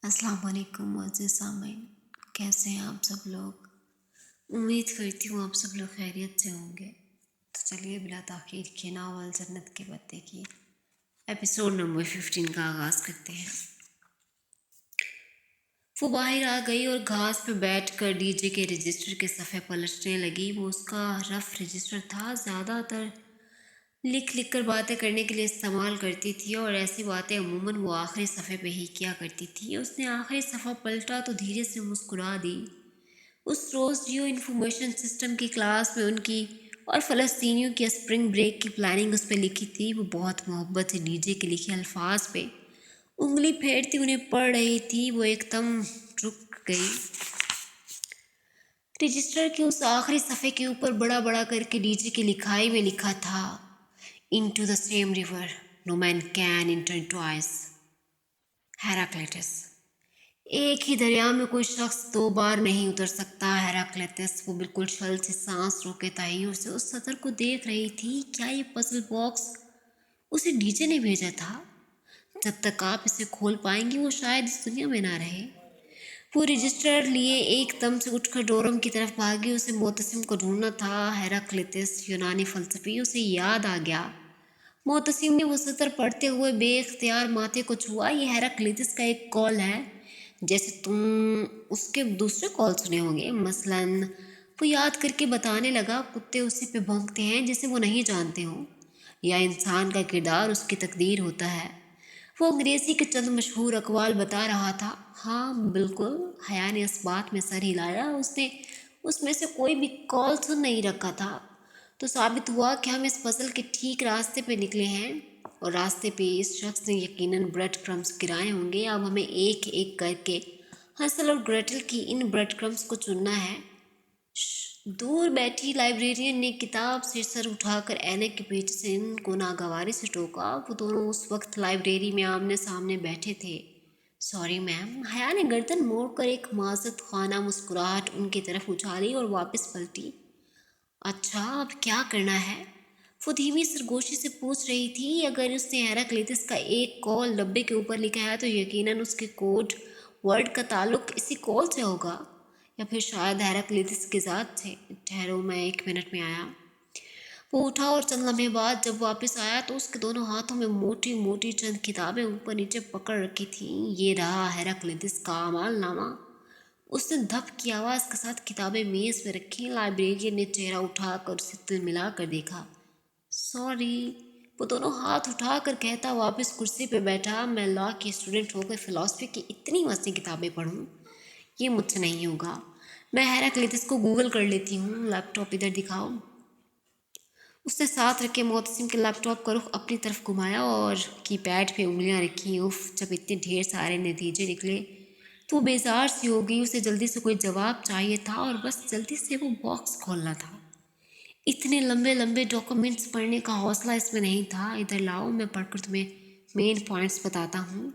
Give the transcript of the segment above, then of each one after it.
अस्सलाम वालेकुम मुअज़्ज़िज़ सामीन, कैसे हैं आप सब लोग। उम्मीद करती हूँ आप सब लोग खैरियत से होंगे। तो चलिए बिला ताख़ीर के नावल जन्नत के पत्ते की एपिसोड नंबर 15 का आगाज़ करते हैं। वो बाहर आ गई और घास पे बैठकर डीजे के रजिस्टर के सफ़े पलटने लगी। वो उसका रफ रजिस्टर था, ज़्यादातर लिख लिख कर बातें करने के लिए इस्तेमाल करती थी और ऐसी बातें अमूमन वो आखिरी सफ़े पे ही किया करती थी। उसने आखिरी सफ़ा पलटा तो धीरे से मुस्कुरा दी। उस रोज़ जियो इंफॉर्मेशन सिस्टम की क्लास में उनकी और फ़लस्तीनियों की स्प्रिंग ब्रेक की प्लानिंग उस पर लिखी थी। वो बहुत मोहब्बत से डीजे के लिखे अल्फाज पे उंगली फेरती उन्हें पढ़ रही थी। वो एकदम रुक गई। रजिस्टर के उस आखिरी सफ़े के ऊपर बड़ा बड़ा करके डीजे की लिखाई में लिखा था, Into the same river, no man can enter twice. Heraclitus. एक ही दरिया में कोई शख्स 2 बार नहीं उतर सकता। हेराक्लिटस। वो बिल्कुल छल से सांस रोके ताइयों से उस सतर को देख रही थी। क्या ये पजल बॉक्स उसे डीजे ने भेजा था? जब तक आप इसे खोल पाएंगी वो शायद इस दुनिया में ना रहे। वो रजिस्टर लिए एकदम से उठकर डोरम की तरफ भागी। उसे मोतसिम को ढूंढना था। हेराक्लिटस यूनानी फलसफी उसे याद आ गया। मोतसिम ने वो सतर पढ़ते हुए बेख्तियार माथे को छुआ। ये हेराक्लिटस का एक कॉल है, जैसे तुम उसके दूसरे कॉल सुने होंगे। मसलन वो याद करके बताने लगा, कुत्ते उसी पे भौंकते हैं जिसे वो नहीं जानते हों, या इंसान का किरदार उसकी तकदीर होता है। वो अंग्रेज़ी के चंद मशहूर अकवाल बता रहा था। हाँ बिल्कुल, हया ने इस बात में सर हिलाया। उसने उसमें से कोई भी कॉल सुन नहीं रखा था। तो साबित हुआ कि हम इस पजल के ठीक रास्ते पे निकले हैं, और रास्ते पे इस शख्स ने यकीनन ब्रेड क्रम्स गिराए होंगे। अब हमें एक एक करके हंसल और ग्रेटल की इन ब्रेड क्रम्स को चुनना है। दूर बैठी लाइब्रेरियन ने किताब से सर उठाकर ऐनक के पीछे से इनको नागवारी से टोका। वो दोनों उस वक्त लाइब्रेरी में आमने सामने बैठे थे। Sorry ma'am. हया ने गर्दन मोड़कर एक माजत खाना मुस्कुराहट उनकी तरफ उछाली और वापस पलटी। अच्छा, अब क्या करना है? वो धीमी सरगोशी से पूछ रही थी। अगर उसने हेराक्लिटस का एक कॉल डब्बे के ऊपर लिखा है तो यकीनन उसके कोड वर्ड का ताल्लुक इसी कॉल से होगा, या फिर शायद हेराक्लिटस के ज़ात से। ठहरो, मैं 1 मिनट में आया। वो उठा और चंद लम्हे बाद जब वापस आया तो उसके दोनों हाथों में मोटी मोटी चंद किताबें ऊपर नीचे पकड़ रखी थीं। ये रहा हेराक्लिटस का अमालनामा। उसने धप की आवाज़ के साथ किताबें मेज़ पे रखी। लाइब्रेरियन ने चेहरा उठाकर उसे तिल मिला कर देखा। सॉरी, वो दोनों हाथ उठाकर कहता वापस कुर्सी पे बैठा। मैं लॉ की स्टूडेंट होकर फ़िलासफ़ी की इतनी मस्ती किताबें पढ़ूं, ये मुझसे नहीं होगा। मैं हेराक्लिटस को गूगल कर लेती हूँ। लैपटॉप इधर दिखाओ। उसने साथ रखे मोतसिम के लैपटॉप का रुख अपनी तरफ घुमाया और कीपैड पे उंगलियां रखी। उफ, जब इतने ढेर सारे नतीजे निकले तो वो बेजार सी हो गई। उसे जल्दी से कोई जवाब चाहिए था और बस जल्दी से वो बॉक्स खोलना था। इतने लंबे लंबे डॉक्यूमेंट्स पढ़ने का हौसला इसमें नहीं था। इधर लाओ, मैं पढ़कर तुम्हें मेन पॉइंट्स बताता हूँ।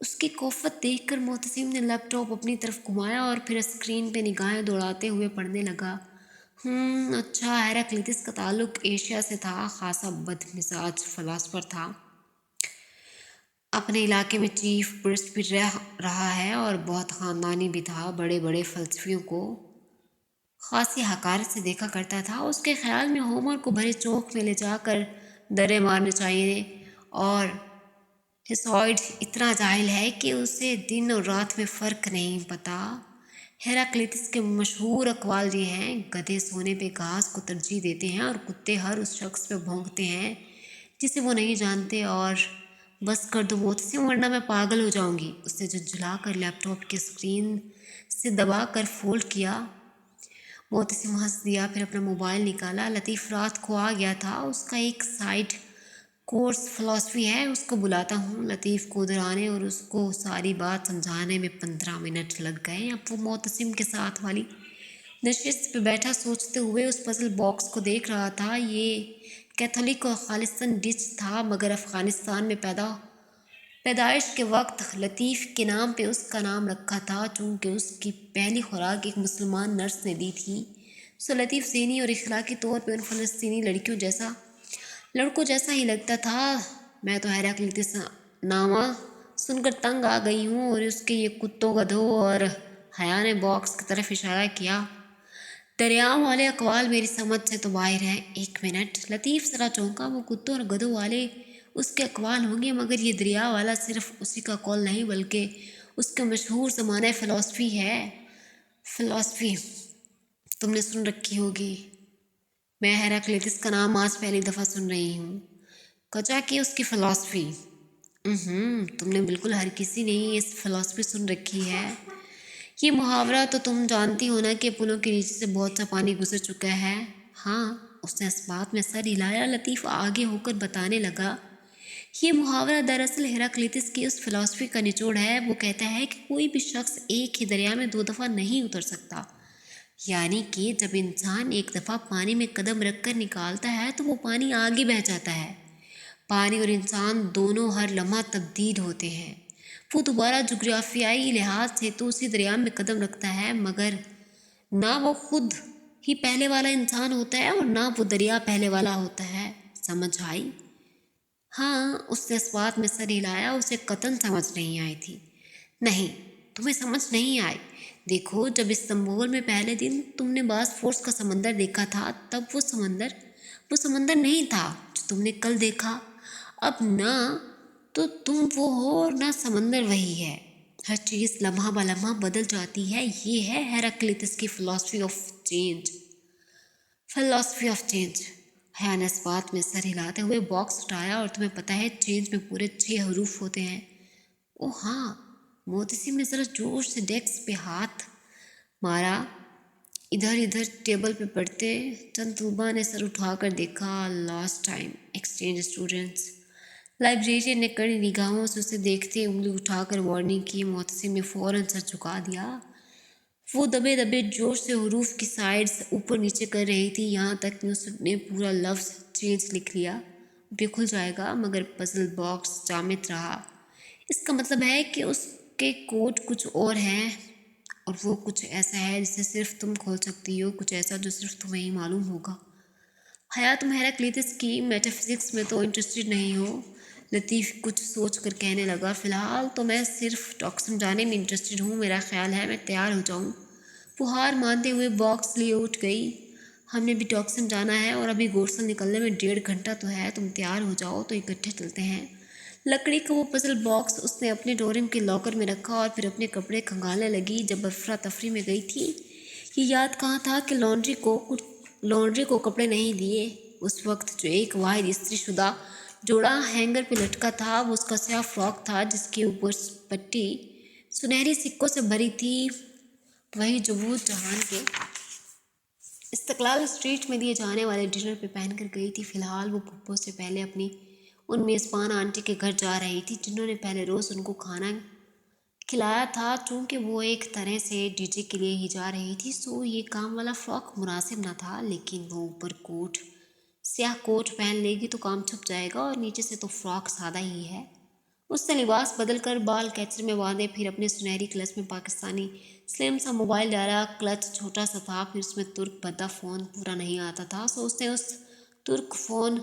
उसकी कोफत देखकर मोतसिम ने लैपटॉप अपनी तरफ घुमाया और फिर स्क्रीन पे निगाहें दौड़ाते हुए पढ़ने लगा। अच्छा, हेराक्लिटस का ताल्लुक एशिया से था। खासा बदमिजाज फ़िलासफ़र था। अपने इलाके में चीफ प्रिस्ट भी रहा है और बहुत ख़ानदानी भी था। बड़े बड़े फ़लसफ़ियों को ख़ासी हकारत से देखा करता था। उसके ख़्याल में होमर को भरे चौक में ले जाकर दरे मारने चाहिए, और हिसोइड इतना जाहिल है कि उसे दिन और रात में फ़र्क नहीं पता। हेराक्लिटस के मशहूर अक़वाल ये हैं, गधे सोने पे घास को तरजीह देते हैं और कुत्ते हर उस शख्स पे भौंकते हैं जिसे वो नहीं जानते। और बस कर दो मोतसिम, वरना मैं पागल हो जाऊंगी। उसने झुंझुला कर लैपटॉप की स्क्रीन से दबा कर फोल्ड किया। मोतसिम हंस दिया, फिर अपना मोबाइल निकाला। लतीफ़ रात को आ गया था। उसका एक साइड कोर्स फ़िलासफ़ी है, उसको बुलाता हूँ। लतीफ़ को उधर आने और उसको सारी बात समझाने में 15 मिनट लग गए। अब वो मोतसिम के साथ वाली नशिस्त पे बैठा सोचते हुए उस पजल बॉक्स को देख रहा था। ये कैथोलिक और खालिस्तान डिश था, मगर अफ़गानिस्तान में पैदाइश के वक्त लतीफ़ के नाम पे उसका नाम रखा था, चूँकि उसकी पहली खुराक एक मुसलमान नर्स ने दी थी। सो लतीफ़ ज़हनी और इखलाकी तौर पे उन फ़लस्तीनी लड़कों जैसा ही लगता था। मैं तो हेराक्लिटस नामा सुनकर तंग आ गई हूँ। और उसके ये कुत्तों गधों। और हया ने बॉक्स की तरफ इशारा किया। दरियाओं वाले अकवाल मेरी समझ से तो बाहर है। एक मिनट, लतीफ़ ज़रा चौंका। वो कुत्तों और गधों वाले उसके अकवाल होंगे, मगर ये दरिया वाला सिर्फ उसी का कौल नहीं बल्कि उसका मशहूर ज़माना फ़िलॉसफ़ी है। फ़िलॉसफ़ी तुमने सुन रखी होगी। मैं हेराक्लिटस का नाम आज पहली दफ़ा सुन रही हूँ। कचा की उसकी फ़िलॉसफ़ी। तुमने बिल्कुल हर किसी ने ही इस फ़िलॉसफ़ी सुन रखी है। ये मुहावरा तो तुम जानती हो ना कि पुलों के नीचे से बहुत सा पानी गुजर चुका है। हाँ, उसने इस बात में सर हिलाया। लतीफ़ आगे होकर बताने लगा। ये मुहावरा दरअसल हेराक्लिटस की उस फ़िलॉसफ़ी का निचोड़ है। वो कहता है कि कोई भी शख्स एक ही दरिया में 2 दफ़ा नहीं उतर सकता। यानी कि जब इंसान एक दफ़ा पानी में कदम रखकर निकालता है तो वो पानी आगे बह जाता है। पानी और इंसान दोनों हर लम्हा तब्दील होते हैं। वो दोबारा जुग्राफियाई लिहाज से तो उसी दरिया में कदम रखता है, मगर ना वो खुद ही पहले वाला इंसान होता है और ना वो दरिया पहले वाला होता है। समझ आई? हाँ, उसने इस बात में सर हिलाया। उसे कतन समझ नहीं आई थी। नहीं, तुम्हें समझ नहीं आई। देखो, जब इस्तांबुल में पहले दिन तुमने बॉस्फोरस का समंदर देखा था, तब वो समंदर नहीं था जो तुमने कल देखा। अब ना तो तुम वो हो और ना समंदर वही है। हर चीज़ लम्हा ब लम्हा बदल जाती है। ये है हेराक्लिटस की philosophy of change. Philosophy of change. हया ने इस बात में सर हिलाते हुए बॉक्स उठाया। और तुम्हें पता है, चेंज में पूरे 6 हरूफ होते हैं। ओ हाँ, मोहतसिम ने ज़रा जोर से डेस्क पे हाथ मारा। इधर इधर टेबल पे पड़ते चंद तलबा ने सर उठाकर देखा। Last time exchange students. Librarian ने कड़ी निगाहों से उसे देखते उंगली उठाकर वार्निंग की। मोहतसिम ने फ़ौरन सर झुका दिया। वो दबे दबे जोर से हरूफ की साइड्स ऊपर नीचे कर रही थी, यहाँ तक कि उसने पूरा लफ्ज़ चेंज लिख लिया। अब ये खुल जाएगा, मगर पजल बॉक्स जामित रहा। इसका मतलब है कि उसके कोड कुछ और हैं, और वो कुछ ऐसा है जिसे सिर्फ तुम खोल सकती हो, कुछ ऐसा जो सिर्फ तुम्हें ही मालूम होगा। हया, तुम हेराक्लिटस की मेटाफिज़िक्स में तो इंटरेस्टेड नहीं हो? लतीफ़ कुछ सोच कर कहने लगा। फ़िलहाल तो मैं सिर्फ टॉक्सिन जाने में इंटरेस्टेड हूँ। मेरा ख्याल है मैं तैयार हो जाऊँ। वो हार मानते हुए बॉक्स लिए उठ गई। हमने भी टॉक्सिन जाना है और अभी गोरसल निकलने में 1.5 घंटा तो है। तुम तैयार हो जाओ तो इकट्ठे चलते हैं। लकड़ी का वो पजल बॉक्स उसने अपने डोरिम के लॉकर में रखा और फिर अपने कपड़े खंगालने लगी। जब अफरा तफरी में गई थी, ये याद कहाँ था कि लॉन्ड्री को कपड़े नहीं दिए। उस वक्त जो एक वाहिद इस्त्री शुदा जोड़ा हैंगर पे लटका था, वो उसका स्याह फ्रॉक था जिसके ऊपर पट्टी सुनहरी सिक्कों से भरी थी। वही जो वो जहान के इस्तकलाल स्ट्रीट में दिए जाने वाले डिनर पे पहन कर गई थी। फ़िलहाल वो पप्पो से पहले अपनी उन मेज़बान आंटी के घर जा रही थी, जिन्होंने पहले रोज़ उनको खाना खिलाया था। चूँकि वो एक तरह से डीजे के लिए ही जा रही थी, सो ये काम वाला फ़्रॉक मुनासिब न था। लेकिन वो ऊपर स्याह कोट पहन लेगी तो काम छुप जाएगा, और नीचे से तो फ़्रॉक सादा ही है। उसने लिबास बदल कर बाल कैचर में बांधे, फिर अपने सुनहरी क्लच में पाकिस्तानी स्लिम सा मोबाइल डाला। क्लच छोटा सा था, फिर उसमें तुर्क भद्दा फ़ोन पूरा नहीं आता था, सो उसने उस तुर्क फ़ोन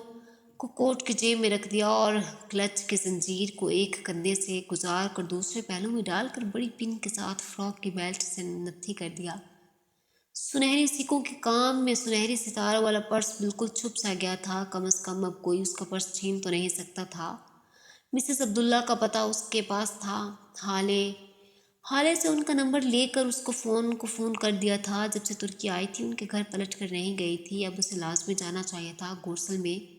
को कोट की जेब में रख दिया और क्लच की जंजीर को एक कंधे से गुजार कर दूसरे पहलू में डालकर बड़ी पिन के साथ फ्रॉक की बेल्ट से नत्थी कर दिया। सुनहरी सिक्कों के काम में सुनहरी सितारों वाला पर्स बिल्कुल छुप सा गया था। कम से कम अब कोई उसका पर्स छीन तो नहीं सकता था। मिसेस अब्दुल्ला का पता उसके पास था। हाले हाले से उनका नंबर लेकर उसको फ़ोन कर दिया था। जब से तुर्की आई थी, उनके घर पलट कर नहीं गई थी। अब उसे लाजमी जाना चाहिए था गोरसल में।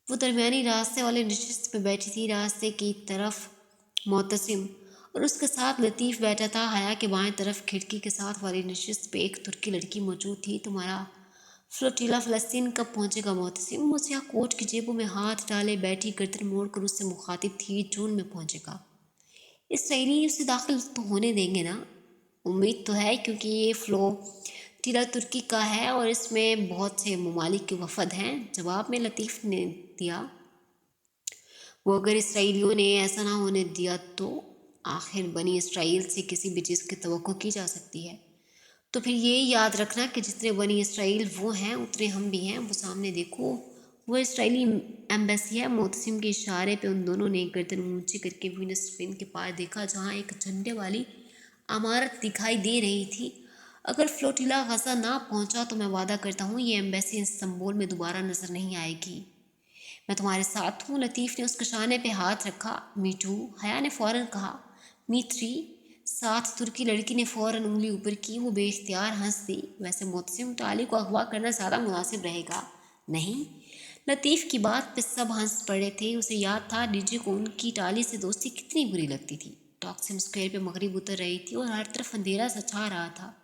वो दरमियानी रास्ते वाले नशिस्त पे बैठी थी। रास्ते की तरफ मोहतसिम और उसके साथ लतीफ़ बैठा था। हया के बाएं तरफ खिड़की के साथ वाली नशिस्त पे एक तुर्की लड़की मौजूद थी। तुम्हारा फ्लोटीला फ़लस्तीन कब पहुंचेगा मोहतसिम? मुझसे कोट की जेबों में हाथ डाले बैठी गर्दन मोड़ कर उससे मुखातिब थी। जून में पहुंचेगा। इसराइली उसे दाखिल तो होने देंगे ना? उम्मीद तो है, क्योंकि ये टीला तुर्की का है और इसमें बहुत से ममालिक के वफद हैं। जवाब में लतीफ़ ने दिया। वो अगर इसराइलियों ने ऐसा ना होने दिया तो आखिर बनी इसराइल से किसी भी चीज़ की तवक्को की जा सकती है। तो फिर ये याद रखना कि जितने बनी इसराइल वो हैं, उतने हम भी हैं। वो सामने देखो, वो इसराइली एम्बेसी है। मोहतसिम के इशारे पे उन दोनों ने गर्दन ऊंची करके वीनस ट्वेन के पास देखा, जहाँ एक झंडे वाली इमारत दिखाई दे रही थी। अगर फ्लोटिला गजा ना पहुंचा तो मैं वादा करता हूँ ये एम्बेसी इस्तांबुल में दोबारा नजर नहीं आएगी। मैं तुम्हारे साथ हूँ। लतीफ़ ने उसके शाने पे हाथ रखा। मी टू, हया ने फ़ौरन कहा। मी थ्री, साथ तुर्की लड़की ने फ़ौरन उंगली ऊपर की। वो बेख्तियार हंस दी। वैसे मोहतसिम टाली को अगवा करना ज़्यादा मुनासिब रहेगा। नहीं, लतीफ़ की बात पे सब हंस पड़े थे। उसे याद था डीजे को उनकी टाली से दोस्ती कितनी बुरी लगती थी। टॉक्सिम स्क्वायर पे मगरिब उतर रही थी और हर तरफ अंधेरा सा छा रहा था।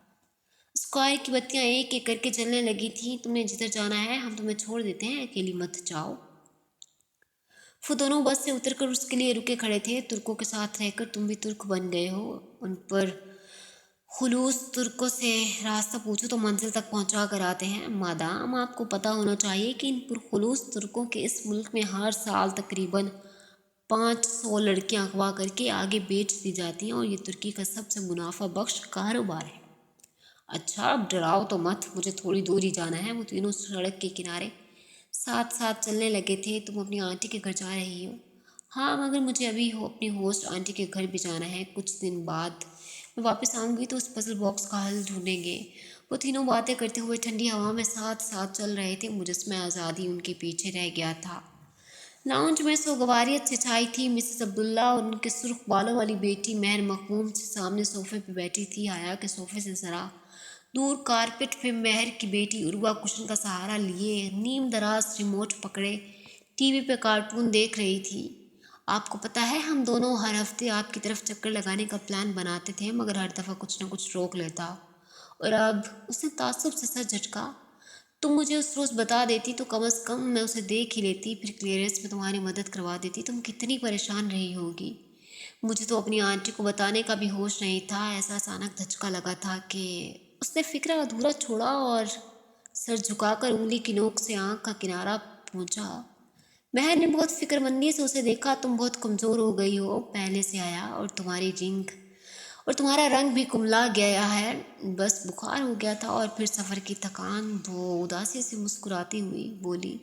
स्क्वायर की बत्तियां एक एक करके जलने लगी थी। तुमने जिधर जाना है हम तुम्हें छोड़ देते हैं, अकेली मत जाओ। वो दोनों बस से उतरकर उसके लिए रुके खड़े थे। तुर्कों के साथ रहकर तुम भी तुर्क बन गए हो। उन पर खुलूस तुर्कों से रास्ता पूछो तो मंजिल तक पहुंचा कर आते हैं। मादाम, आपको पता होना चाहिए कि इन पुरखुलूस तुर्कों के इस मुल्क में हर साल तकरीबन 500 लड़कियां अगवा करके आगे बेच दी जाती हैं और ये तुर्की का सबसे मुनाफा बख्श कारोबार है। अच्छा, अब डराओ तो मत, मुझे थोड़ी दूर ही जाना है। वो तीनों सड़क के किनारे साथ साथ चलने लगे थे। तुम अपनी आंटी के घर जा रही हो? हाँ, मगर मुझे अभी अपनी होस्ट आंटी के घर भी जाना है। कुछ दिन बाद मैं वापस आऊँगी तो उस पजल बॉक्स का हल ढूंढेंगे। वो तीनों बातें करते हुए ठंडी हवा में साथ साथ चल रहे थे। मुजस्मे आज़ादी उनके पीछे रह गया था। लाउंज में सोगवारियत से छाई थी। मिसेस अब्दुल्ला और उनके सुर्ख बालों वाली बेटी महर मखमूम से सामने सोफे पर बैठी थी। आया के सोफे से ज़रा दूर कारपेट पे महर की बेटी उर्वा कुशन का सहारा लिए नीम दराज रिमोट पकड़े टीवी पे कार्टून देख रही थी। आपको पता है, हम दोनों हर हफ्ते आपकी तरफ चक्कर लगाने का प्लान बनाते थे, मगर हर दफ़ा कुछ न कुछ रोक लेता। और अब उसने ताज्जुब से सर झटका। तुम मुझे उस रोज़ बता देती तो कम अज़ कम मैं उसे देख ही लेती, फिर क्लियरेंस में तुम्हारी मदद करवा देती। तुम कितनी परेशान रही होगी। मुझे तो अपनी आंटी को बताने का भी होश नहीं था। ऐसा अचानक धचका लगा था कि उसने फिक्र अधूरा छोड़ा और सर झुकाकर उंगली की नोक से आंख का किनारा पहुंचा। महर ने बहुत फिक्रमंदी से उसे देखा। तुम बहुत कमज़ोर हो गई हो पहले से, आया, और तुम्हारी रिंग और तुम्हारा रंग भी कुमला गया है। बस बुखार हो गया था और फिर सफ़र की थकान। वो उदासी से मुस्कुराती हुई बोली,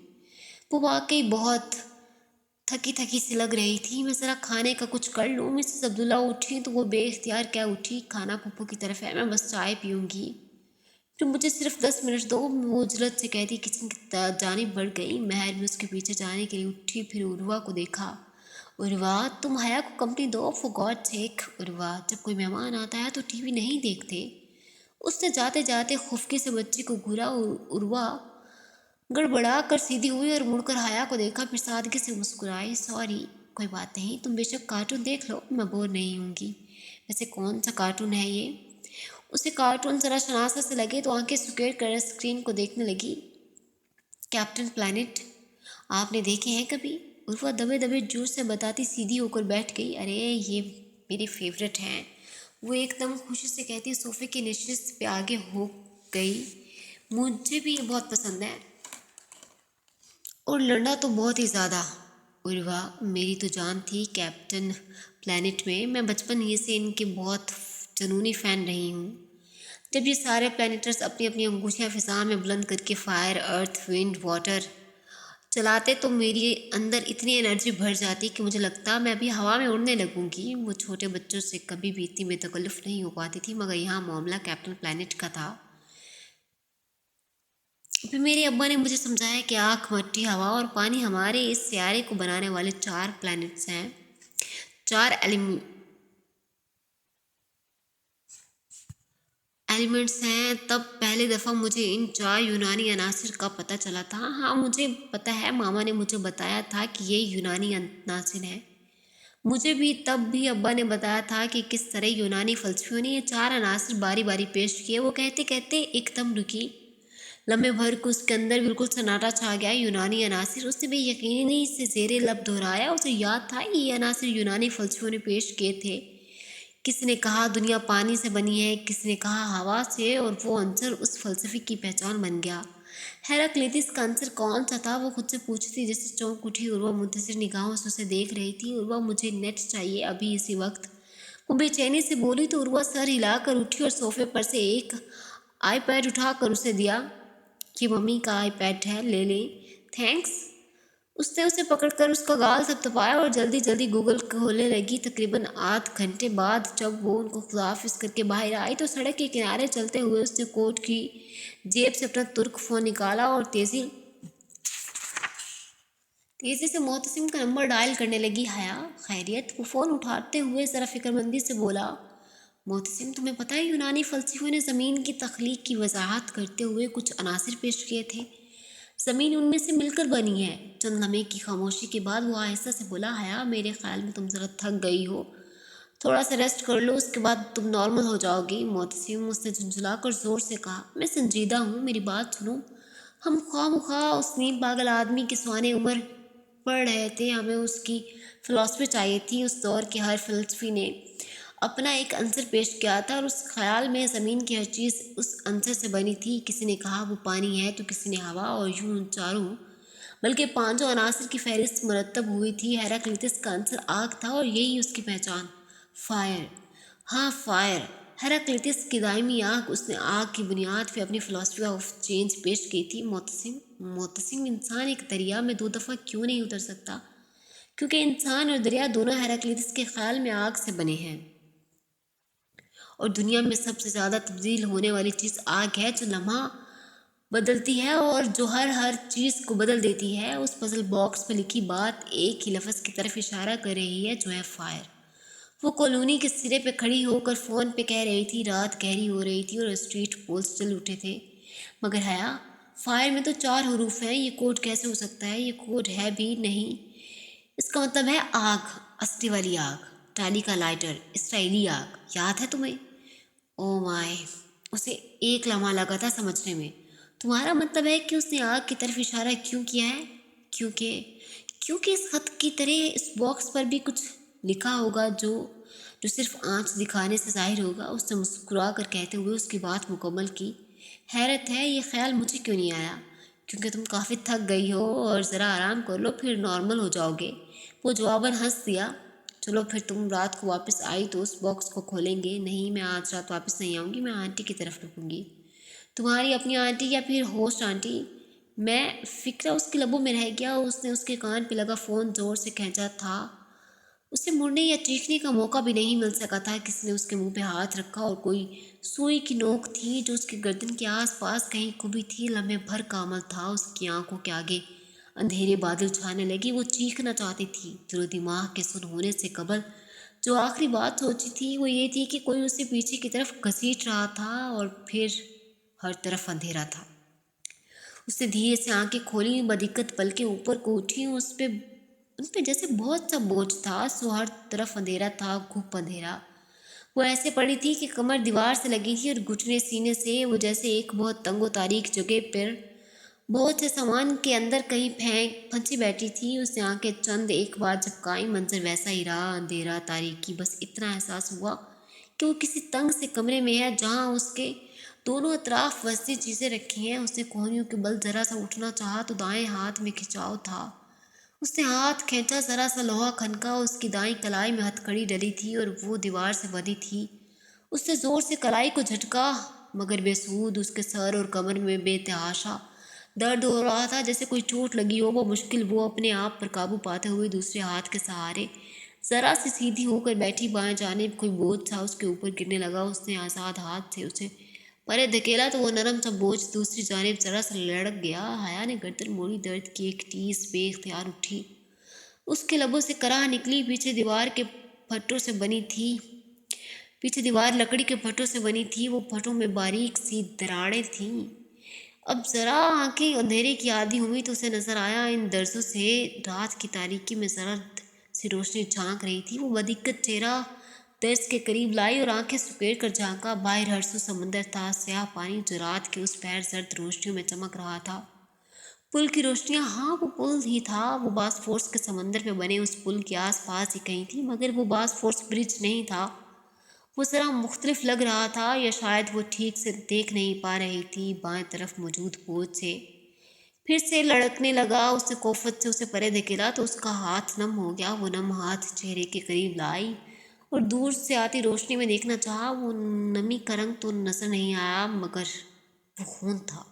वो वाकई बहुत थकी थकी सी लग रही थी। मैं ज़रा खाने का कुछ कर लूँ? मिसेस अब्दुल्ला उठी तो वो बेख्तियार क्या उठी। खाना पप्पू की तरफ है, मैं बस चाय पीऊँगी, फिर मुझे सिर्फ 10 मिनट दो। वो उजलत से कहती किचन की जानिब बढ़ गई। महर में उसके पीछे जाने के लिए उठी, फिर उर्वा को देखा। उर्वा, तुम हया को कंपनी दो, फॉर गॉड सेक। उर्वा, जब कोई मेहमान आता है तो टीवी नहीं देखते। उसने जाते जाते खुफकी से बच्ची को घूरा। उर्वा गड़बड़ा कर सीधी हुई और मुड़कर हया को देखा, फिर सादगी से मुस्कुराई। सॉरी, कोई बात नहीं, तुम बेशक कार्टून देख लो, मैं बोर नहीं होंगी। वैसे कौन सा कार्टून है ये? उसे कार्टून जरा शनासा से लगे तो आंखें सुकेड़ कर स्क्रीन को देखने लगी। कैप्टन प्लैनेट, आपने देखे हैं कभी? उर्वा दबे दबे जोर से बताती सीधी होकर बैठ गई। अरे ये मेरे फेवरेट हैं, वो एकदम खुशी से कहती सोफे की नशिस्त पे आगे हो गई। मुझे भी ये बहुत पसंद है और लड़ना तो बहुत ही ज़्यादा। उर्वा, मेरी तो जान थी कैप्टन प्लैनेट में। मैं बचपन ही से इनके बहुत जुनूनी फ़ैन रही हूँ। जब ये सारे प्लैनेटर्स अपनी अपनी अंगूठियाँ फिजा में बुलंद करके फायर, अर्थ, विंड, वाटर चलाते तो मेरी अंदर इतनी एनर्जी भर जाती कि मुझे लगता मैं अभी हवा में उड़ने लगूंगी। वो छोटे बच्चों से कभी भी इतनी बेतकल्लुफ़ नहीं हो पाती थी, मगर यहाँ मामला कैप्टन प्लैनेट का था। फिर मेरे अब्बा ने मुझे समझाया कि आग, मट्टी, हवा और पानी हमारे इस सियारे को बनाने वाले 4 प्लैनेट्स हैं, 4 एलिमेंट्स हैं। तब पहली दफ़ा मुझे इन 4 यूनानी अनासिर का पता चला था। हाँ, मुझे पता है, मामा ने मुझे बताया था कि ये यूनानी अनासिर हैं। मुझे भी तब भी अब्बा ने बताया था कि किस तरह यूनानी फ़लसफ़ियों ने ये 4 अनासिर बारी बारी पेश किए। वो कहते कहते एकदम रुकी। लम्हे भर को उसके अंदर बिल्कुल सन्नाटा छा गया। यूनानी अनासिर, उसने भी यकीनी से ज़ेरे लब दोहराया। उसे याद था ये अनासिर यूनानी फ़लसफ़ियों ने पेश किए थे। किसी ने कहा दुनिया पानी से बनी है, किसी ने कहा हवा से, और वो आंसर उस फ़लसफ़े की पहचान बन गया। हेराक्लिtus का आंसर कौन सा था? वो खुद से पूछती जैसे चौंक उठी। उर्वा मुंतज़िर निगाहों से उसे देख रही थी। उर्वा, मुझे नेट चाहिए अभी इसी वक्त, वो बेचैनी से बोली। तो उर्वा सर हिलाकर उठी और सोफे पर से एक आईपैड उठाकर उसे दिया कि मम्मी का आईपैड है, ले लें। थैंक्स। उसने उसे पकड़कर उसका गाल थपथपाया और जल्दी जल्दी गूगल खोलने लगी। तकरीबन आध घंटे बाद जब वो उनको खुदाफिज करके बाहर आई तो सड़क के किनारे चलते हुए उसने कोट की जेब से अपना तुर्क फ़ोन निकाला और तेज़ी से मोहतसिम का नंबर डायल करने लगी। हया, खैरियत? वो फ़ोन उठाते हुए ज़रा फिक्रमंदी से बोला। मोहतसिम, तुम्हें पता है यूनानी फ़लसफ़ियों ने ज़मीन की तख्लीक की वजाहत करते हुए कुछ अनासिर पेश किए थे। ज़मीन उनमें से मिलकर बनी है। चंद लम्हे की खामोशी के बाद वो आहिस्ता से बोला, हया, मेरे ख्याल में तुम ज़रा थक गई हो, थोड़ा सा रेस्ट कर लो, उसके बाद तुम नॉर्मल हो जाओगी। मोहतसिम उसने झुंझलाकर ज़ोर से कहा, मैं संजीदा हूँ, मेरी बात सुनो। हम ख्वाह उस नीम पागल आदमी की सुहानी उम्र पढ़ रहे थे, हमें उसकी फ़िलासफ़ी चाहिए थी। उस दौर के हर फ़लसफ़ी ने अपना एक अंसर पेश किया था और उस ख़याल में ज़मीन की हर चीज़ उस अंसर से बनी थी। किसी ने कहा वो पानी है तो किसी ने हवा, और यूं चारों बल्कि पांचों अनासर की फहरिस्त मरतब हुई थी। हेराक्लितस का अंसर आग था और यही उसकी पहचान, फायर। हाँ, फायर, हेराक्लितस की दायमी आग। उसने आग की बुनियाद पे अपनी फ़िलासफ़ी ऑफ चेंज पेश की थी। मोहतसिम, इंसान एक दरिया में 2 दफ़ा क्यों नहीं उतर सकता? क्योंकि इंसान और दरिया दोनों हेराक्लितस के ख्याल में आग से बने हैं, और दुनिया में सबसे ज़्यादा तब्दील होने वाली चीज़ आग है, जो लम्हा बदलती है और जो हर चीज़ को बदल देती है। उस पजल बॉक्स पर लिखी बात एक ही लफ्ज़ की तरफ इशारा कर रही है, जो है फायर। वो कॉलोनी के सिरे पे खड़ी होकर फ़ोन पे कह रही थी। रात गहरी हो रही थी और स्ट्रीट पोल्स जल उठे थे। मगर हया, फायर में तो 4 हरूफ हैं, ये कोड कैसे हो सकता है? ये कोड है भी नहीं। इसका मतलब है आग, असली वाली आग, टाली का लाइटर, इसराइली आग। याद है तुम्हें? ओ माय, उसे एक लम्हा लगा था समझने में। तुम्हारा मतलब है कि उसने आग की तरफ इशारा क्यों किया है? क्योंकि क्योंकि इस खत की तरह इस बॉक्स पर भी कुछ लिखा होगा जो जो सिर्फ आँच दिखाने से जाहिर होगा। उसने मुस्कुरा कर कहते हुए उसकी बात मुकम्मल की। हैरत है, ये ख्याल मुझे क्यों नहीं आया? क्योंकि तुम काफ़ी थक गई हो और ज़रा आराम कर लो, फिर नॉर्मल हो जाओगे। वो जवाबन हंस दिया। चलो फिर तुम रात को वापस आई तो उस बॉक्स को खोलेंगे। नहीं, मैं आज रात वापस नहीं आऊँगी, मैं आंटी की तरफ रुकूँगी। तुम्हारी अपनी आंटी या फिर होस्ट आंटी? मैं फिक्रा उसके लबों में रह गया। उसने उसके कान पे लगा फ़ोन ज़ोर से खींचा था। उसे मुड़ने या चीखने का मौका भी नहीं मिल सका था। किसी ने उसके मुंह पे हाथ रखा और कोई सुई की नोक थी जो उसके गर्दन के आसपास कहीं खुबी थी। लम्हे भर का अमल था। उसकी आंखों के आगे अंधेरे बादल छाने लगे। वो चीखना चाहती थी। दिलो दिमाग के सुन होने से कबल जो आखिरी बात सोची थी वो ये थी कि कोई उसे पीछे की तरफ घसीट रहा था और फिर हर तरफ अंधेरा था। उसने धीरे से आंखें खोली, बदिक्कत पलकें ऊपर को उठी। उन पे जैसे बहुत सा बोझ था। सो हर तरफ अंधेरा था, घुप अंधेरा। वो ऐसे पड़ी थी कि कमर दीवार से लगी थी और घुटने सीने से। वो जैसे एक बहुत तंगो तारीख जगह पर बहुत से सामान के अंदर कहीं फंसी बैठी थी। उसने आंखें चंद एक बार झपकाई। मंजर वैसा ही रहा, अंधेरा, तारीकी। बस इतना एहसास हुआ कि वो किसी तंग से कमरे में है जहाँ उसके दोनों अतराफ वस्ती चीज़ें रखी हैं। उसने कोहनियों के बल जरा सा उठना चाहा तो दाएं हाथ में खिंचाव था। उसने हाथ खींचा, जरा सा लोहा खनका। उसकी दाईं कलाई में हथकड़ी डली थी और वो दीवार से बंधी थी। उसने जोर से कलाई को झटका, मगर बेसूद। उसके सर और कमर में बेतहाशा दर्द हो रहा था, जैसे कोई चोट लगी हो। वो मुश्किल वो अपने आप पर काबू पाते हुए दूसरे हाथ के सहारे जरा सी सीधी होकर बैठी। बाएं जानिब कोई बोझ था उसके ऊपर गिरने लगा। उसने आज़ाद हाथ से उसे परे धकेला तो वो नरम सा बोझ दूसरी जानिब जरा सा लड़क गया। हया ने गर्दन मोड़ी। दर्द की एक टीस बेख्तियार उठी। उसके लबों से कराह निकली। पीछे दीवार लकड़ी के फटों से बनी थी। वो फटों में बारीक सी दरारें थीं। अब जरा आंखें अंधेरे की आदी हुई तो उसे नजर आया, इन दर्जों से रात की तारीकी में जर्द सी रोशनी झांक रही थी। वो बदिक्कत चेहरा दर्ज के करीब लाई और आंखें सुकेड़ कर झांका। बाहर हरसों समंदर था, स्याह पानी जो रात के उस पैर जर्द रोशनियों में चमक रहा था। पुल की रोशनियां, हाँ वो पुल ही था। वो बासफोर्स के समंदर में बने उस पुल के आस पास ही कहीं थी, मगर वो बासफोर्स ब्रिज नहीं था। वो ज़रा मुख्तलिफ लग रहा था, या शायद वो ठीक से देख नहीं पा रही थी। बाएं तरफ मौजूद बोझ से फिर से लड़कने लगा। उसने कोफत से उसे परे धकेला तो उसका हाथ नम हो गया। वो नम हाथ चेहरे के करीब लाई और दूर से आती रोशनी में देखना चाहा। वो नमी का रंग तो नजर नहीं आया, मगर वो खून था।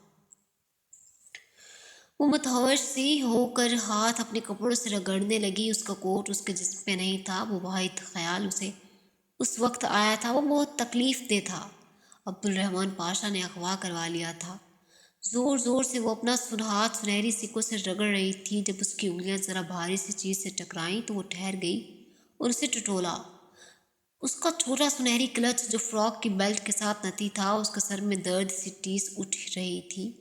وہ متحوش سی ہو کر ہاتھ اپنے کپڑوں سے رگڑنے لگی. اس کا کوٹ اس کے جسم پہ نہیں تھا. وہ واحد خیال اسے اس وقت آیا تھا وہ بہت تکلیف دہ تھا. عبدالرحمن پاشا نے اغوا کروا لیا تھا. زور زور سے وہ اپنا ہاتھ سنہری سکوں سے رگڑ رہی تھی. جب اس کی انگلیاں ذرا بھاری سی چیز سے ٹکرائیں تو وہ ٹھہر گئی اور اسے ٹٹولا. اس کا چھوٹا سنہری کلچ جو فراک کی بیلٹ کے ساتھ نتی تھا. اس کے سر میں درد سی ٹیس اٹھ رہی تھی.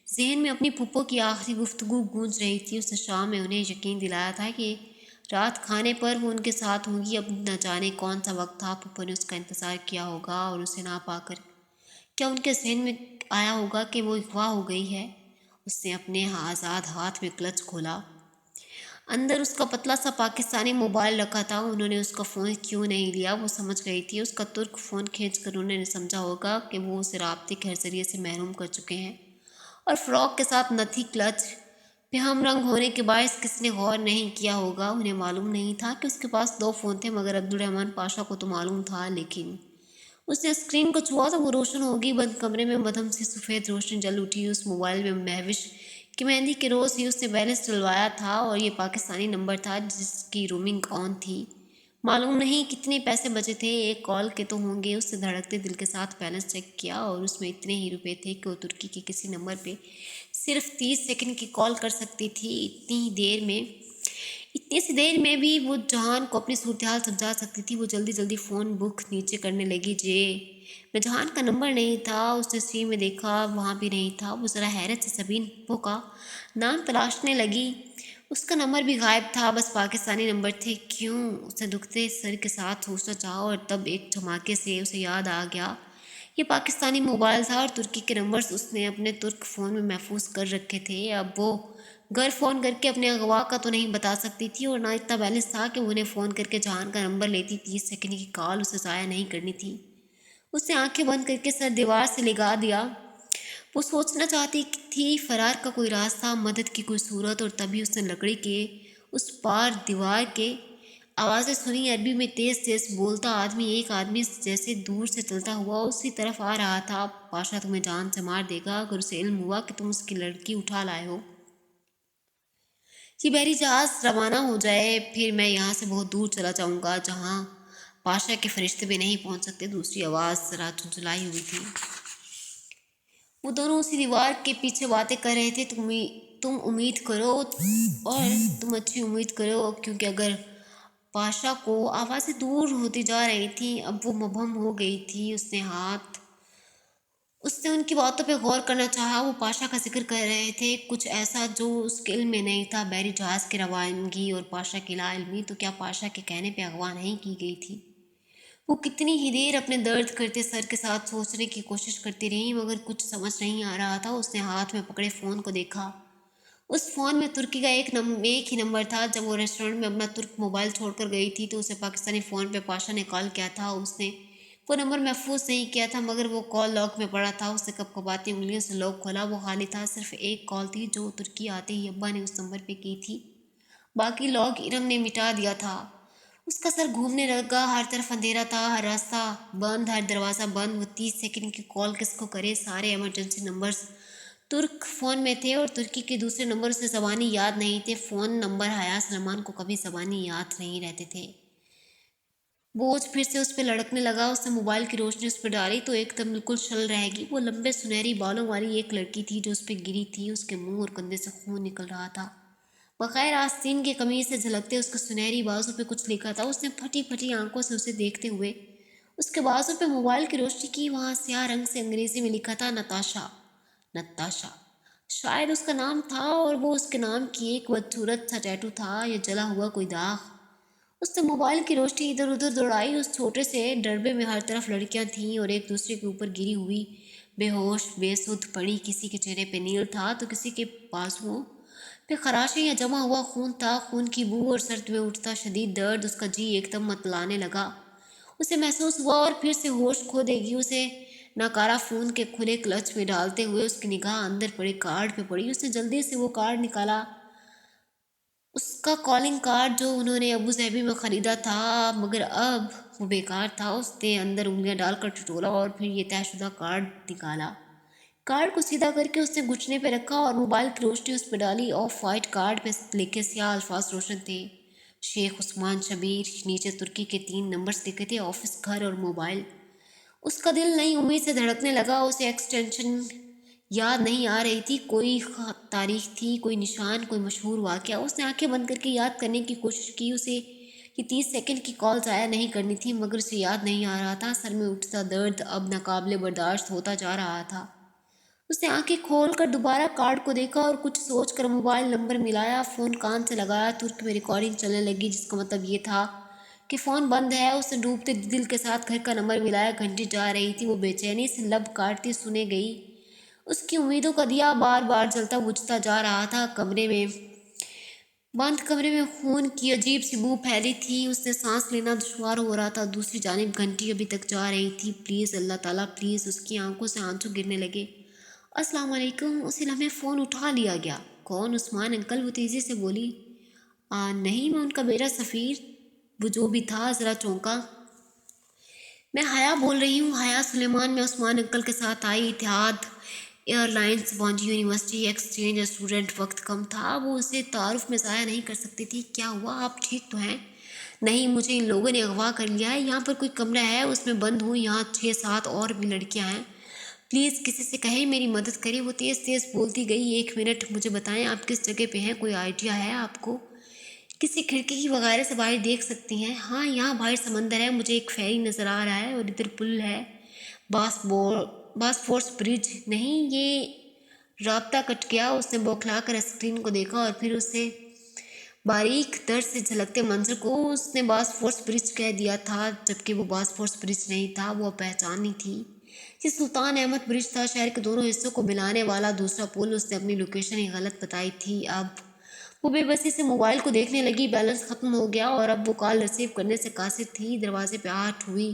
ذہن میں اپنی پھپھو کی آخری گفتگو گونج رہی تھی. اس نے شام میں انہیں یقین دلایا تھا کہ رات کھانے پر وہ ان کے ساتھ ہوں گی. اب نہ جانے کون سا وقت تھا. پھپھو نے اس کا انتظار کیا ہوگا اور اسے نہ پا کر کیا ان کے ذہن میں آیا ہوگا کہ وہ اغوا ہو گئی ہے. اس نے اپنے آزاد ہاتھ میں کلچ کھولا. اندر اس کا پتلا سا پاکستانی موبائل رکھا تھا. انہوں نے اس کا فون کیوں نہیں لیا وہ سمجھ گئی تھی. اس کا ترک فون کھینچ کر انہوں نے سمجھا ہوگا کہ وہ اسے رابطے کے ہر ذریعے سے محروم کر چکے ہیں. اور فراک کے ساتھ نتھی کلچ پہ ہم رنگ ہونے کے باعث کس نے غور نہیں کیا ہوگا. انہیں معلوم نہیں تھا کہ اس کے پاس 2 فون تھے مگر عبدالرحمن پاشا کو تو معلوم تھا. لیکن اس نے اسکرین کو چھوا تو وہ روشن ہوگی. بند کمرے میں مدھم سی سفید روشنی جل اٹھی. اس موبائل میں مہوش کی مہندی کے روز ہی اس نے بیلنس ڈلوایا تھا اور یہ پاکستانی نمبر تھا جس کی رومنگ آن تھی. معلوم نہیں کتنے پیسے بچے تھے. 1 کال کے تو ہوں گے. اس نے دھڑکتے دل کے ساتھ بیلنس چیک کیا اور اس میں اتنے ہی روپے تھے کہ وہ ترکی کے کسی نمبر پہ صرف 30 سیکنڈ کی کال کر سکتی تھی. اتنی سی دیر میں بھی وہ جہان کو اپنی صورتحال سمجھا سکتی تھی. وہ جلدی جلدی فون بک نیچے کرنے لگی. میں جہان کا نمبر نہیں تھا. اس نے سکرین میں دیکھا وہاں بھی نہیں تھا. وہ ذرا حیرت سے سبین پھپھو کا نام تلاشنے لگی. اس کا نمبر بھی غائب تھا. بس پاکستانی نمبر تھے. کیوں؟ اس نے دکھتے سر کے ساتھ سوچنا چاہا اور تب ایک دھماکے سے اسے یاد آ گیا. یہ پاکستانی موبائل تھا اور ترکی کے نمبرز اس نے اپنے ترک فون میں محفوظ کر رکھے تھے. اب وہ گھر فون کر کے اپنے اغوا کا تو نہیں بتا سکتی تھی اور نہ اتنا بیلنس تھا کہ وہ انہیں فون کر کے جہان کا نمبر لیتی. 30 سیکنڈ کی کال اسے ضائع نہیں کرنی تھی. اس نے آنکھیں بند کر کے سر دیوار سے لگا دیا. وہ سوچنا چاہتی تھی فرار کا کوئی راستہ, مدد کی کوئی صورت. اور تبھی اس نے لکڑی کے اس پار دیوار کے آوازیں سنی. عربی میں تیز تیز بولتا آدمی ایک آدمی جیسے دور سے چلتا ہوا اسی طرف آ رہا تھا. پاشا تمہیں جان سے مار دے گا اگر اسے علم ہوا کہ تم اس کی لڑکی اٹھا لائے ہو. یہ بحری جہاز روانہ ہو جائے پھر میں یہاں سے بہت دور چلا جاؤں گا جہاں پاشا کے فرشتے بھی نہیں پہنچ سکتے. دوسری آواز ذرا جھنجھلائی ہوئی تھی. وہ دونوں اسی دیوار کے پیچھے باتیں کر رہے تھے. تم امید کرو اور تم اچھی امید کرو کیونکہ اگر پاشا کو آوازیں دور ہوتی جا رہی تھیں. اب وہ مبہم ہو گئی تھی. اس نے ان کی باتوں پہ غور کرنا چاہا. وہ پاشا کا ذکر کر رہے تھے کچھ ایسا جو اس کے علم میں نہیں تھا. بحری جہاز کی روانگی اور پاشا کی لا علمی. تو کیا پاشا کے کہنے پہ اغوا نہیں کی گئی تھی؟ وہ کتنی ہی دیر اپنے درد کرتے سر کے ساتھ سوچنے کی کوشش کرتی رہی مگر کچھ سمجھ نہیں آ رہا تھا. اس نے ہاتھ میں پکڑے فون کو دیکھا. اس فون میں ترکی کا ایک ہی نمبر تھا. جب وہ ریسٹورنٹ میں اپنا ترک موبائل چھوڑ کر گئی تھی تو اسے پاکستانی فون پہ پاشا نے کال کیا تھا. اس نے وہ نمبر محفوظ نہیں کیا تھا مگر وہ کال لاک میں پڑا تھا. اس نے کپکپاتی انگلیوں سے لاک کھولا. وہ خالی تھا. صرف ایک کال تھی جو ترکی آتے ہی ابا نے اس نمبر پہ کی تھی. باقی لاک ارم نے مٹا دیا تھا. اس کا سر گھومنے لگا. ہر طرف اندھیرا تھا. ہر راستہ بند, ہر دروازہ بند. وہ 30 سیکنڈ کی کال کس کو کرے؟ سارے ایمرجنسی نمبرز ترک فون میں تھے اور ترکی کے دوسرے نمبر اسے زبانی یاد نہیں تھے. فون نمبر حیا سلمان کو کبھی زبانی یاد نہیں رہتے تھے. بوجھ پھر سے اس پہ لڑکنے لگا. اس نے موبائل کی روشنی اس پہ ڈالی تو ایک دم بالکل شل رہ گئی. وہ لمبے سنہری بالوں والی ایک لڑکی تھی جو اس پہ گری تھی. اس کے منہ اور کندھے سے خون نکل رہا تھا. بغیر آستین کے قمیض سے جھلکتے اس کے سنہری بازو پہ کچھ لکھا تھا. اس نے پھٹی پھٹی آنکھوں سے اسے دیکھتے ہوئے اس کے بازو پہ موبائل کی روشنی کی. وہاں سیاہ رنگ سے انگریزی میں لکھا تھا نتاشا. شاید اس کا نام تھا اور وہ اس کے نام کی ایک بدصورت سا ٹیٹو تھا یا جلا ہوا کوئی داغ. اس نے موبائل کی روشنی ادھر ادھر دوڑائی. اس چھوٹے سے ڈربے میں ہر طرف لڑکیاں تھیں اور ایک دوسرے کے اوپر گری ہوئی بے ہوش بے سدھ پڑی. کسی کے چہرے پہ نیل تھا تو کسی کے بازوؤں پہ خراشیں یا جمع ہوا خون تھا. خون کی بو اور سر میں اٹھتا شدید درد. اس کا جی ایک دم متلانے لگا. اسے محسوس ہوا اور پھر سے ہوش کھو دے گی. اسے ناکارہ فون کے کھلے کلچ میں ڈالتے ہوئے اس کی نگاہ اندر پڑے کارڈ پہ پڑی. اس نے جلدی سے وہ کارڈ نکالا. اس کا کالنگ کارڈ جو انہوں نے ابو ظہبی میں خریدا تھا مگر اب وہ بیکار تھا. اس نے اندر انگلیاں ڈال کر ٹٹولا اور پھر یہ طے شدہ کارڈ نکالا. کارڈ کو سیدھا کر کے اس نے گھٹنے پہ رکھا اور موبائل کی روشنی اس پہ ڈالی۔ آف وائٹ کارڈ پہ لکھے سیاہ الفاظ روشن تھے، شیخ عثمان شبیر۔ نیچے ترکی کے 3 نمبرز لکھے تھے، آفس، گھر اور موبائل۔ اس کا دل نئی امید سے دھڑکنے لگا۔ اسے ایکسٹینشن یاد نہیں آ رہی تھی، کوئی تاریخ تھی، کوئی نشان، کوئی مشہور واقعہ۔ اس نے آنکھیں بند کر کے یاد کرنے کی کوشش کی۔ اسے یہ 30 سیکنڈ کی کال ضائع نہیں کرنی تھی، مگر اسے یاد نہیں آ رہا تھا۔ سر میں اٹھتا درد اب ناقابل برداشت ہوتا جا رہا تھا۔ اس نے آنکھیں کھول کر دوبارہ کارڈ کو دیکھا اور کچھ سوچ کر موبائل نمبر ملایا۔ فون کان سے لگایا، ترک میں ریکارڈنگ چلنے لگی، جس کا مطلب یہ تھا کہ فون بند ہے۔ اس نے ڈوبتے دل کے ساتھ گھر کا نمبر ملایا۔ گھنٹی جا رہی تھی، وہ بے چینی سے لب کاٹتی سنے گئی۔ اس کی امیدوں کا دیا بار بار جلتا بجھتا جا رہا تھا۔ بند کمرے میں خون کی عجیب سی بو پھیلی تھی۔ اس نے سانس لینا دشوار ہو رہا تھا۔ دوسری جانب گھنٹی ابھی تک جا رہی تھی۔ پلیز اللہ تعالیٰ پلیز۔ اس کی آنکھوں سے آنسو گرنے لگے۔ السلام علیکم۔ اسی لمحے فون اٹھا لیا گیا۔ کون؟ عثمان انکل، وہ تیزی سے بولی۔ نہیں، میں ان کا بیٹا سفیر۔ وہ جو بھی تھا ذرا چونکا۔ میں حیا بول رہی ہوں، حیا سلیمان۔ میں عثمان انکل کے ساتھ آئی، اتحاد ایئر لائنز سے پہنچی یونیورسٹی ایکسچینج اسٹوڈنٹ۔ وقت کم تھا، وہ اسے تعارف میں ضائع نہیں کر سکتی تھی۔ کیا ہوا؟ آپ ٹھیک تو ہیں؟ نہیں، مجھے ان لوگوں نے اغوا کر لیا ہے۔ یہاں پر کوئی کمرہ ہے، اس میں بند ہوں۔ یہاں 6-7 اور بھی لڑکیاں ہیں۔ پلیز کسی سے کہیں میری مدد کریں۔ وہ تیز تیز بولتی گئی۔ 1 منٹ، مجھے بتائیں آپ کس جگہ پہ ہیں؟ کوئی آئیڈیا ہے آپ کو؟ کسی کھڑکی کی وغیرہ سے باہر دیکھ سکتی ہیں؟ ہاں، یہاں باہر سمندر ہے، مجھے ایک فیری نظر آ رہا ہے، اور ادھر پل ہے، باسفورس برج۔ نہیں، یہ رابطہ کٹ گیا۔ اس نے بوکھلا کر اسکرین کو دیکھا اور پھر اسے باریک در سے جھلکتے منظر کو۔ اس نے باسفورس برج کہہ دیا تھا، جبکہ وہ باسفورس برج نہیں تھا۔ وہ پہچانی تھی، یہ سلطان احمد برج تھا، شہر کے دونوں حصوں کو ملانے والا دوسرا پل۔ اس نے اپنی لوکیشن ہی غلط بتائی تھی۔ اب وہ بے بسی سے موبائل کو دیکھنے لگی۔ بیلنس ختم ہو گیا اور اب وہ کال ریسیو کرنے سے قاصر تھی۔ دروازے پہ آہٹ ہوئی،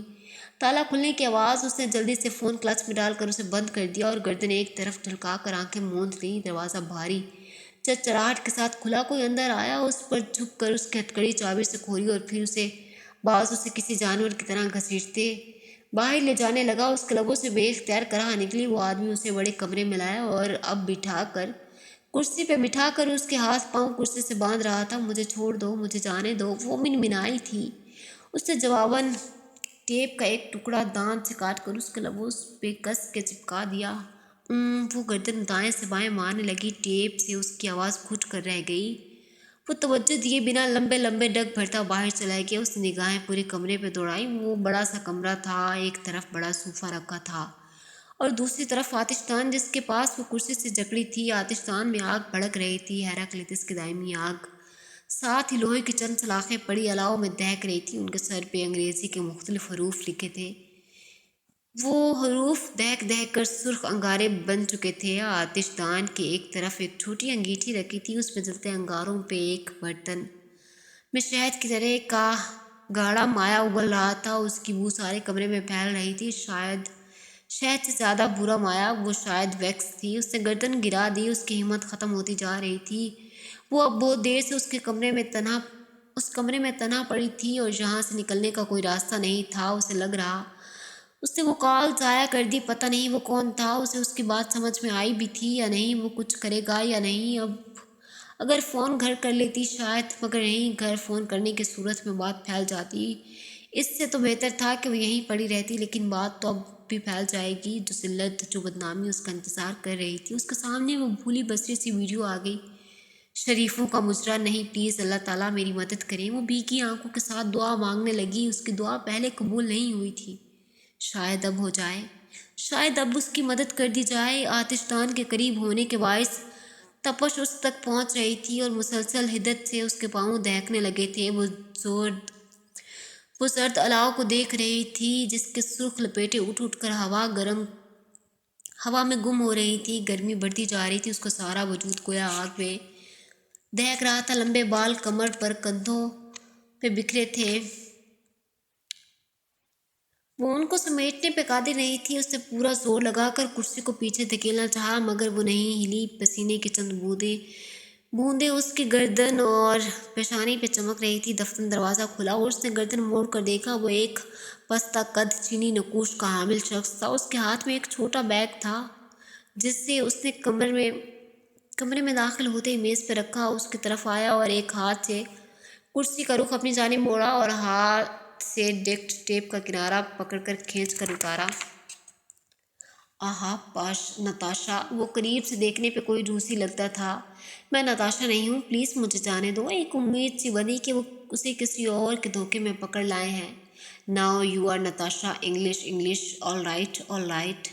تالا کھلنے کی آواز۔ اس نے جلدی سے فون کلچ میں ڈال کر اسے بند کر دیا اور گردن ایک طرف جھکا کر آنکھیں موند لیں۔ دروازہ بھاری چرچراہٹ کے ساتھ کھلا۔ کوئی اندر آیا۔ اس پر جھک کر اس کی ہتھکڑی چابی سے کھولی اور پھر اسے بازو سے کسی جانور کی طرح گھسیٹتے باہر لے جانے لگا۔ اس کے لبوں سے بے اختیار کرا نکلی۔ وہ آدمی اسے بڑے کمرے میں لایا اور اب کرسی پہ بٹھا کر اس کے ہاتھ پاؤں کرسی سے باندھ رہا تھا۔ مجھے چھوڑ دو، مجھے جانے دو، وہ منمنائی تھی۔ اس نے جواباً ٹیپ کا ایک ٹکڑا دانت سے کاٹ کر اس کے لبوں پہ کس کے چپکا دیا۔ وہ گردن دائیں سے بائیں مارنے لگی۔ ٹیپ سے اس کی آواز گھٹ کر رہ گئی۔ وہ توجہ دیے بنا لمبے لمبے ڈگ بھرتا باہر چلا گیا۔ اس نے نگاہیں پورے کمرے پہ دوڑائی۔ وہ بڑا سا کمرہ تھا۔ ایک طرف بڑا صوفہ رکھا تھا اور دوسری طرف آتش دان، جس کے پاس وہ کرسی سے جکڑی تھی۔ آتش دان میں آگ بھڑک رہی تھی، ہیراکلیٹس کی دائمی آگ۔ ساتھ ہی لوہے کی چند سلاخیں پڑی الاؤ میں دہک رہی تھیں۔ ان کے سر پہ انگریزی کے مختلف حروف لکھے تھے۔ وہ حروف دہک دہک کر سرخ انگارے بن چکے تھے۔ آتش دان کے ایک طرف ایک چھوٹی انگیٹھی رکھی تھی، اس میں جلتے انگاروں پہ ایک برتن میں شہد کی طرح کا گاڑھا مایا ابل رہا تھا۔ اس کی بو سارے کمرے میں پھیل رہی تھی، شاید شہد سے زیادہ برا مایا، وہ شاید ویکس تھی۔ اس نے گردن گرا دی۔ اس کی ہمت ختم ہوتی جا رہی تھی۔ وہ اب بہت دیر سے اس کمرے میں تنہا پڑی تھی اور یہاں سے نکلنے کا کوئی راستہ نہیں تھا۔ اسے لگ رہا اس نے وہ کال ضائع کر دی۔ پتہ نہیں وہ کون تھا، اسے اس کی بات سمجھ میں آئی بھی تھی یا نہیں، وہ کچھ کرے گا یا نہیں۔ اب اگر فون گھر کر لیتی شاید، مگر نہیں، گھر فون کرنے کی صورت میں بات پھیل جاتی۔ اس سے تو بہتر تھا کہ وہ یہیں پڑی رہتی، لیکن بات تو اب بھی پھیل جائے گی۔ جو ذلت، جو بدنامی اس کا انتظار کر رہی تھی، اس کے سامنے وہ بھولی بصری سی ویڈیو آ گئی۔ شریفوں کا مجرا نہیں، پلیز اللہ تعالیٰ میری مدد کریں۔ وہ بھیگی آنکھوں کے ساتھ دعا مانگنے لگی۔ اس کی دعا پہلے قبول نہیں ہوئی تھی۔ شاید اب ہو جائے، شاید اب اس کی مدد کر دی جائے۔ آتش دان کے قریب ہونے کے باعث تپش اس تک پہنچ رہی تھی اور مسلسل حدت سے اس کے پاؤں دہکنے لگے تھے۔ وہ زرد الاؤ کو دیکھ رہی تھی، جس کے سرخ لپیٹیں اٹھ اٹھ کر ہوا میں گم ہو رہی تھی۔ گرمی بڑھتی جا رہی تھی، اس کا سارا وجود گویا آگ میں دہک رہا تھا۔ لمبے بال کمر پر، کندھوں پہ بکھرے تھے، وہ ان کو سمیٹنے پہ قادر نہیں تھی۔ اس نے پورا زور لگا کر کرسی کو پیچھے دھکیلنا چاہا، مگر وہ نہیں ہلی۔ پسینے کی چند بوندیں اس کی گردن اور پیشانی پہ چمک رہی تھی۔ دفتر دروازہ کھلا اور اس نے گردن موڑ کر دیکھا۔ وہ ایک پستہ قد چینی نقوش کا حامل شخص تھا۔ اس کے ہاتھ میں ایک چھوٹا بیگ تھا جس سے اس نے کمرے میں داخل ہوتے ہی میز پہ رکھا، اس کی طرف آیا اور ایک ہاتھ سے کرسی کا رخ اپنی جانب موڑا اور ہاتھ سے ڈکٹ ٹیپ کا کنارہ پکڑ کر کھینچ کر اتارا۔ آہا نتاشا، وہ قریب سے دیکھنے پہ کوئی روسی لگتا تھا۔ میں نتاشا نہیں ہوں، پلیز مجھے جانے دو۔ ایک امید سی بنی کہ وہ اسے کسی اور کے دھوکے میں پکڑ لائے ہیں۔ Now you are Natasha, English, all right.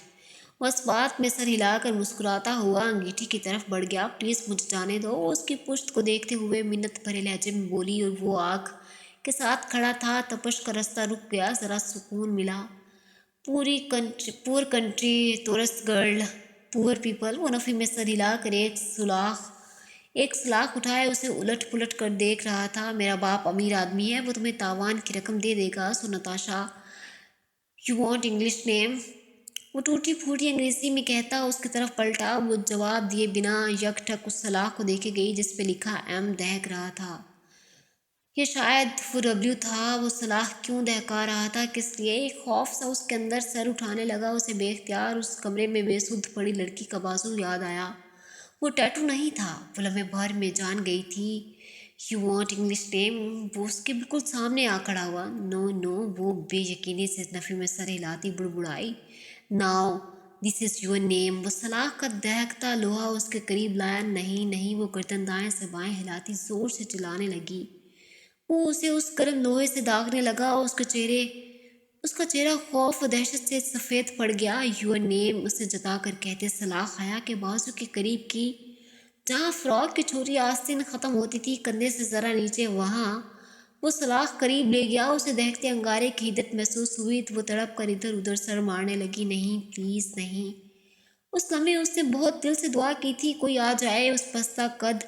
وہ اس بات میں سر ہلا کر مسکراتا ہوا انگیٹھی کی طرف بڑھ گیا۔ پلیز مجھے جانے دو، وہ اس کی پشت کو دیکھتے ہوئے منت بھرے لہجے میں بولی، اور وہ آنکھ کے ساتھ کھڑا تھا۔ تپش کا رستہ رک گیا، ذرا سکون ملا۔ پور country tourist girl, poor people. وہ نفی میں سر ہلا کر ایک سلاخ اٹھائے اسے الٹ پلٹ کر دیکھ رہا تھا۔ میرا باپ امیر آدمی ہے، وہ تمہیں تاوان کی رقم دے دے گا۔ سو نتاشا، یو وانٹ انگلش نیم؟ وہ ٹوٹی پھوٹی انگریزی میں کہتا اس کی طرف پلٹا۔ وہ جواب دیے بنا یک ٹھک اس سلاخ کو دیکھے گئی جس پہ لکھا ایم دہک رہا تھا۔ یہ شاید W تھا۔ وہ سلاخ کیوں دہکا رہا تھا، کس لیے؟ ایک خوف سا اس کے اندر سر اٹھانے لگا۔ اسے بے اختیار اس کمرے میں بے سدھ پڑی لڑکی کا بازو یاد آیا۔ وہ ٹیٹو نہیں تھا، وہ لمحے بھر میں جان گئی تھی۔ یو وانٹ انگلش نیم؟ وہ اس کے بالکل سامنے آ کھڑا ہوا۔ نو، وہ بے یقینی سے نفی میں سر ہلاتی بڑبڑائی۔ Now this is your name. وہ سلاخ کا دہکتا لوہا اس کے قریب لایا۔ نہیں، وہ گردن دائیں سے بائیں ہلاتی زور سے چلانے لگی۔ وہ اسے اس گرم لوہے سے داغنے لگا اور اس کا چہرہ خوف و دہشت سے سفید پڑ گیا۔ یور نیم، اسے جتا کر کہتے سلاخ حیا کے بازو کے قریب کی، جہاں فراک کی چھوٹی آستین ختم ہوتی تھی کندھے سے ذرا نیچے، وہاں۔ وہ سلاخ قریب لے گیا، اسے دہکتے انگارے کی حدت محسوس ہوئی تو وہ تڑپ کر ادھر ادھر سر مارنے لگی۔ نہیں، پلیز نہیں۔ اس لمحے اس نے بہت دل سے دعا کی تھی، کوئی آ جائے، اس پستہ قد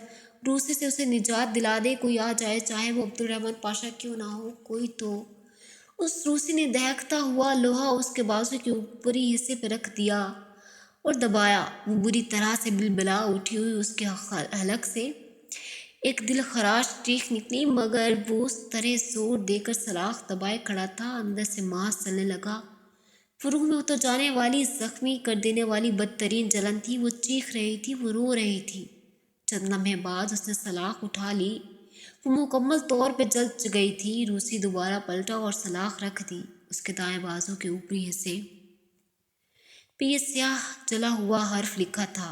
روسی سے اسے نجات دلا دے، کوئی آ جائے، چاہے وہ عبدالرحمن پاشا کیوں نہ ہو، کوئی تو۔ اس روسی نے دہکتا ہوا لوہا اس کے بازو کے اوپری حصے پہ رکھ دیا اور دبایا۔ وہ بری طرح سے بلبلا اٹھی ہوئی اس کے حلق سے ایک دل خراش چیخ نکلی، مگر وہ اس طرح زور دے کر سلاخ دبائے کھڑا تھا، اندر سے ماس چلنے لگا۔ روح میں اتر جانے والی، زخمی کر دینے والی بدترین جلن تھی۔ وہ چیخ رہی تھی، وہ رو رہی تھی۔ چند لمحے بعد اس نے سلاخ اٹھا لی، وہ مکمل طور پہ جل گئی تھی۔ روسی دوبارہ پلٹا اور سلاخ رکھ دی۔ اس کے دائیں بازو کے اوپری حصے پہ یہ سیاہ جلا ہوا حرف لکھا تھا،